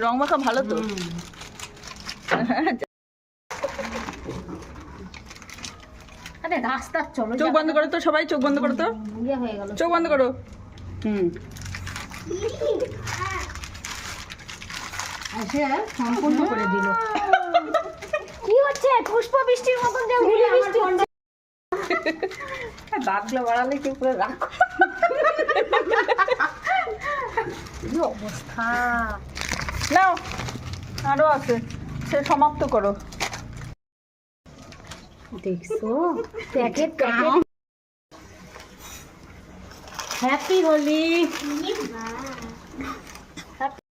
রং মাখা ভালো তো। আরে রাস্তা চলো, চোখ বন্ধ করো তো সবাই, চোখ বন্ধ করো তো, ইয়ে হয়ে গেল। চোখ বন্ধ করো। এসে সম্পূর্ণ করে দিল। কি হচ্ছে? পুষ্প বৃষ্টির মতন যে উড়ে বৃষ্টি হচ্ছে। দাঁতগুলো বাড়ালে কি করে রাখো। কি অবস্থা! নাও আরো আছে, সে সমাপ্ত করো। দেখছো প্যাকেট প্যাকেট। হ্যাপি হোলি।